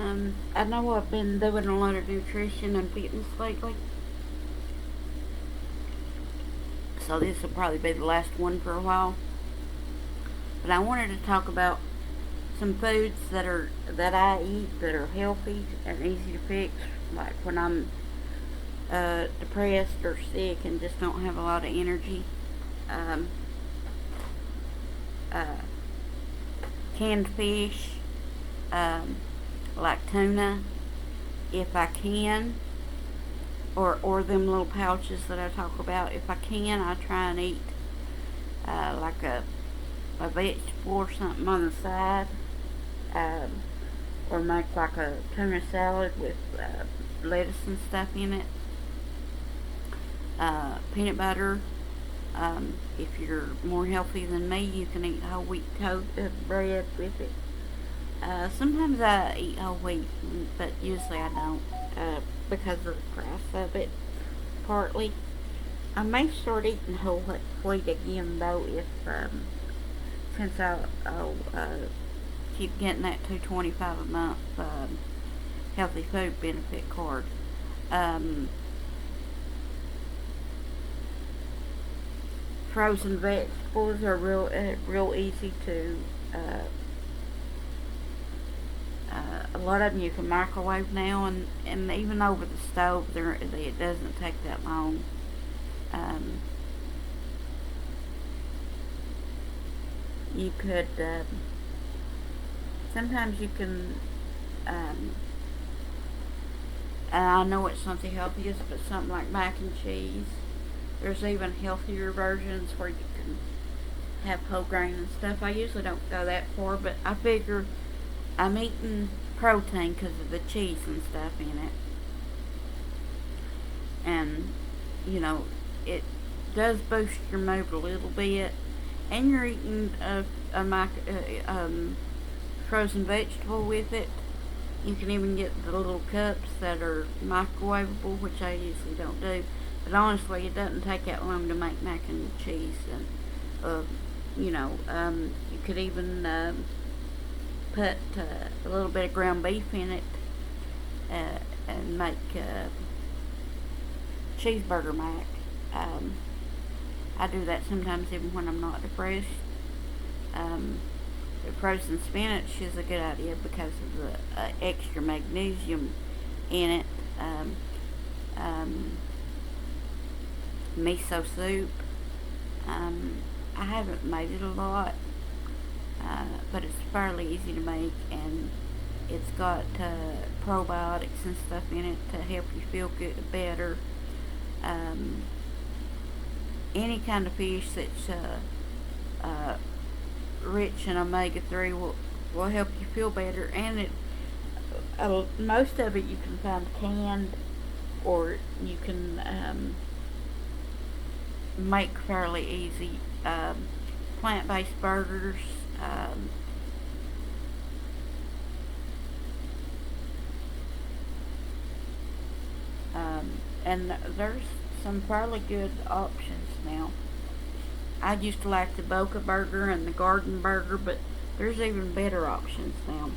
I know I've been doing a lot of nutrition and fitness lately, so this will probably be the last one for a while. But I wanted to talk about some foods that I eat that are healthy and easy to fix, like when I'm depressed or sick and just don't have a lot of energy. Um, uh, Canned fish, um, like tuna, if I can, or them little pouches that I talk about. If I can, I try and eat like a vegetable or something on the side, um, or make like a tuna salad with lettuce and stuff in it. Peanut butter. If you're more healthy than me, you can eat whole wheat bread with it. Sometimes I eat whole wheat, but usually I don't because of the price of it, partly. I may start eating whole wheat again though if since I'll keep getting that $2.25 a month healthy food benefit card. Um, Frozen vegetables are real easy to. A lot of them you can microwave now, and even over the stove, it doesn't take that long. Um, you could sometimes you can. Um, I know it's not the healthiest, but something like mac and cheese. There's even healthier versions where you can have whole grain and stuff. I usually don't go that far, but I figure I'm eating protein because of the cheese and stuff in it. And, you know, it does boost your mood a little bit. And you're eating frozen vegetable with it. You can even get the little cups that are microwavable, which I usually don't do. But honestly, it doesn't take that long to make mac and cheese. And, you could even put a little bit of ground beef in it and make cheeseburger mac. Um, I do that sometimes even when I'm not depressed. Um, the frozen spinach is a good idea because of the extra magnesium in it. Um, Miso soup. I haven't made it a lot, but it's fairly easy to make, and it's got probiotics and stuff in it to help you feel good, better. Um, any kind of fish that's uh, rich in omega 3 will help you feel better, and most of it you can find canned, or you can make fairly easy. Plant-based burgers. Um, and there's some fairly good options now. I used to like the Boca Burger and the Garden Burger, but there's even better options now.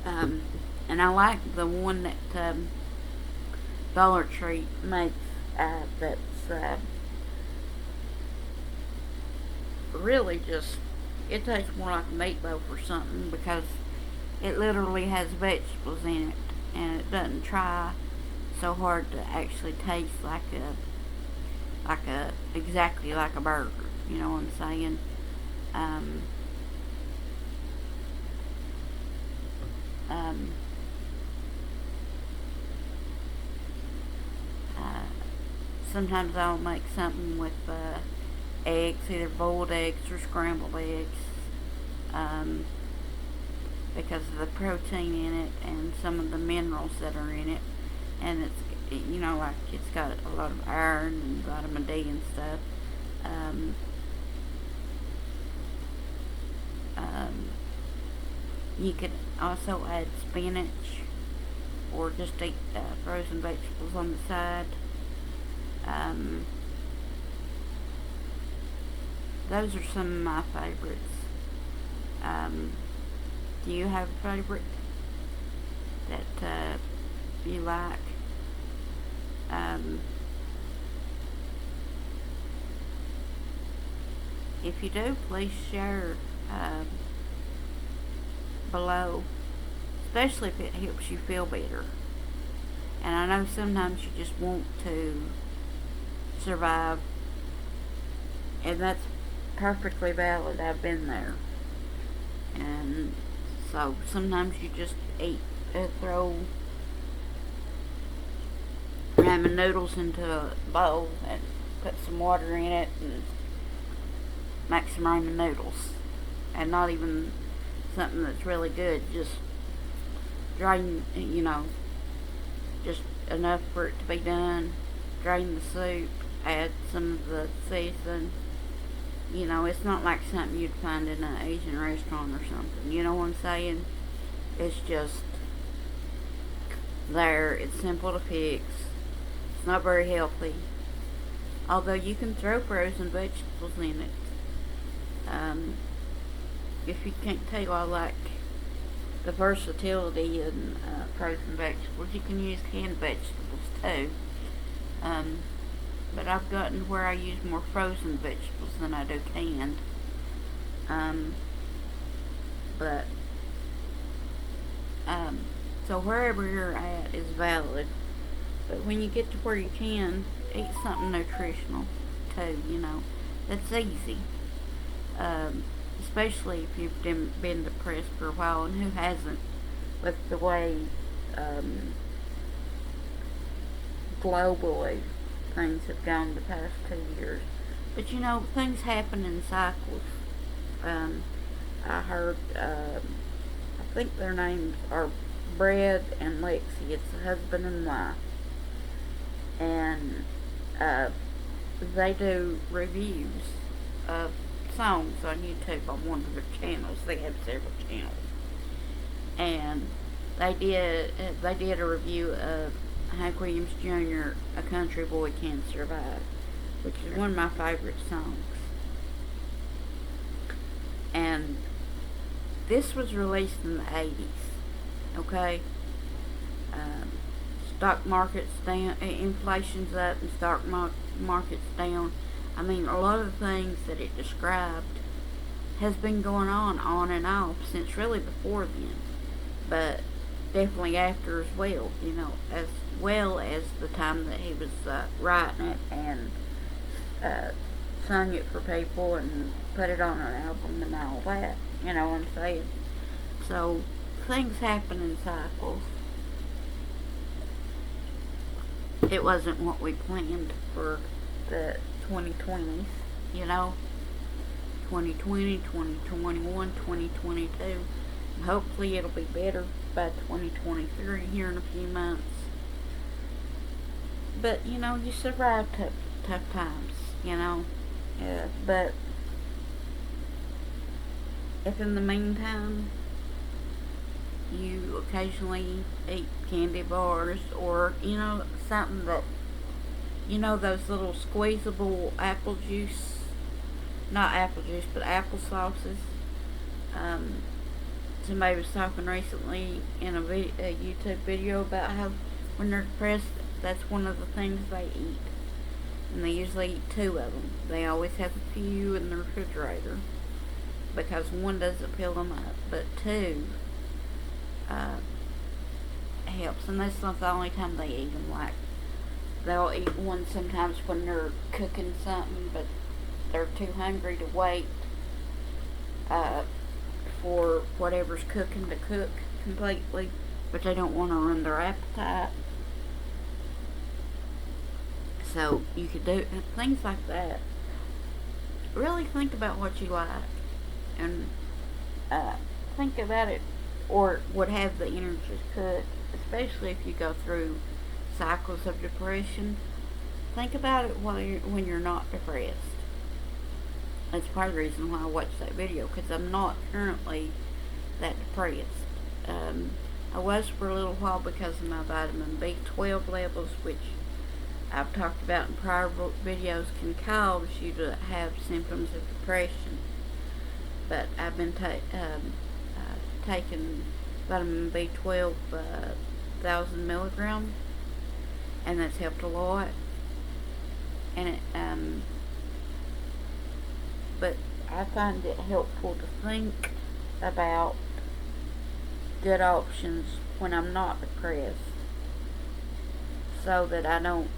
Um, and I like the one that Dollar Tree makes that's really just, it tastes more like a meatloaf or something because it literally has vegetables in it, and it doesn't try so hard to actually taste exactly like a burger. You know what I'm saying? Um, um, uh, Sometimes I'll make something with eggs, either boiled eggs or scrambled eggs, um, because of the protein in it and some of the minerals that are in it. And like it's got a lot of iron and vitamin D and stuff. Um, um, you could also add spinach or just eat frozen vegetables on the side. Um, those are some of my favorites. Um, Do you have a favorite that you like? If you do, please share below, especially if it helps you feel better. And I know sometimes you just want to survive, and that's perfectly valid. I've been there. And so sometimes you just throw ramen noodles into a bowl and put some water in it and make some ramen noodles. And not even something that's really good, just drain, just enough for it to be done. Drain the soup, add some of the seasoning. It's not like something you'd find in an Asian restaurant or something. You know what I'm saying? It's just there. It's simple to fix. It's not very healthy. Although you can throw frozen vegetables in it. If you can't tell, I like the versatility in frozen vegetables. You can use canned vegetables too. But I've gotten where I use more frozen vegetables than I do canned. So wherever you're at is valid. But when you get to where you can, eat something nutritional too, That's easy. Especially if you've been depressed for a while, and who hasn't, with the way globally things have gone the past 2 years. But things happen in cycles. I heard, I think their names are Brad and Lexi. It's a husband and wife. And they do reviews of songs on YouTube on one of their channels. They have several channels. And they did a review of Hank Williams Jr., A Country Boy Can Survive, which is one of my favorite songs. And this was released in the 80s, okay? Stock market's down, inflation's up, and stock market's down. I mean, a lot of the things that it described has been going on and off since really before then. But definitely after as well, as well as the time that he was writing it and sung it for people and put it on an album and all that. You know what I'm saying? So things happen in cycles. It wasn't what we planned for the 2020s, 2020, 2021, 2022. And hopefully it'll be better by 2023 here in a few months. But, you survive tough times, but if in the meantime you occasionally eat candy bars or, something that, those little squeezable apple juice, not apple juice, but apple sauces. Somebody was talking recently in a YouTube video about how when they're depressed, that's one of the things they eat. And they usually eat 2 of them. They always have a few in the refrigerator because 1 doesn't fill them up, but 2 helps. And that's not the only time they eat them. Like, they'll eat 1 sometimes when they're cooking something, but they're too hungry to wait for whatever's cooking to cook completely, but they don't want to ruin their appetite. So you could do things like that. Really think about what you like, and think about it, or would have the energy to cook, especially if you go through cycles of depression. Think about it when you're not depressed. That's part of the reason why I watched that video, because I'm not currently that depressed. I was for a little while because of my vitamin B12 levels, which I've talked about in prior videos, can cause you to have symptoms of depression. But I've been taking vitamin B12, 1,000 milligrams, and that's helped a lot. And but I find it helpful to think about good options when I'm not depressed, so that I don't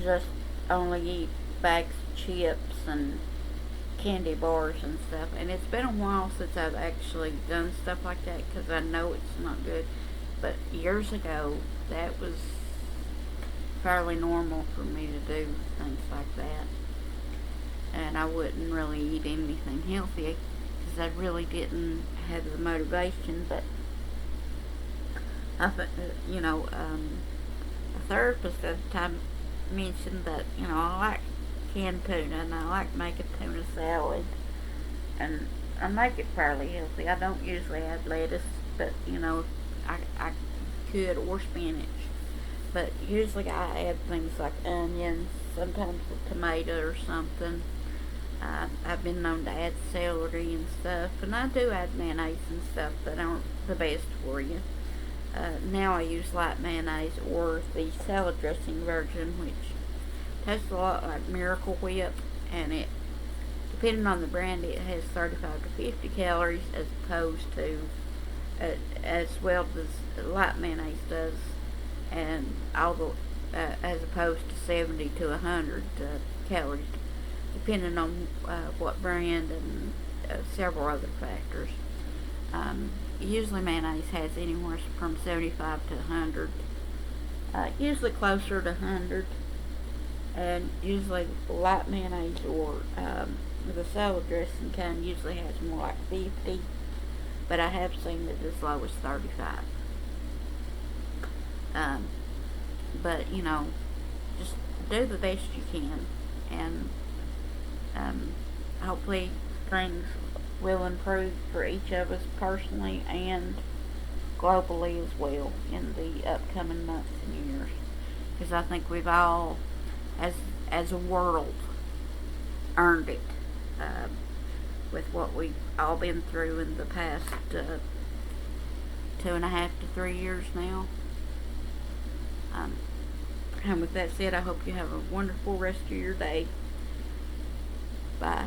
just only eat bags of chips and candy bars and stuff. And it's been a while since I've actually done stuff like that because I know it's not good. But years ago, that was fairly normal for me to do things like that. And I wouldn't really eat anything healthy because I really didn't have the motivation. But I, you know, a therapist at the time mentioned that, I like canned tuna and I like making tuna salad, and I make it fairly healthy. I don't usually add lettuce, but I could, or spinach. But usually I add things like onions, sometimes a tomato or something. I've been known to add celery and stuff, and I do add mayonnaise and stuff that aren't the best for you. Now I use light mayonnaise or the salad dressing version, which tastes a lot like Miracle Whip, and it, depending on the brand, it has 35 to 50 calories as opposed to, as well as light mayonnaise does, and as opposed to 70 to 100 calories, depending on what brand and several other factors. Usually mayonnaise has anywhere from 75 to 100, usually closer to 100, and usually light mayonnaise or the salad dressing kind usually has more like 50, but I have seen it as low as 35. But just do the best you can, and hopefully things will improve for each of us personally and globally as well in the upcoming months and years, because I think we've all, as a world, earned it, with what we've all been through in the past 2.5 to 3 years now. And with that said, I hope you have a wonderful rest of your day. Bye.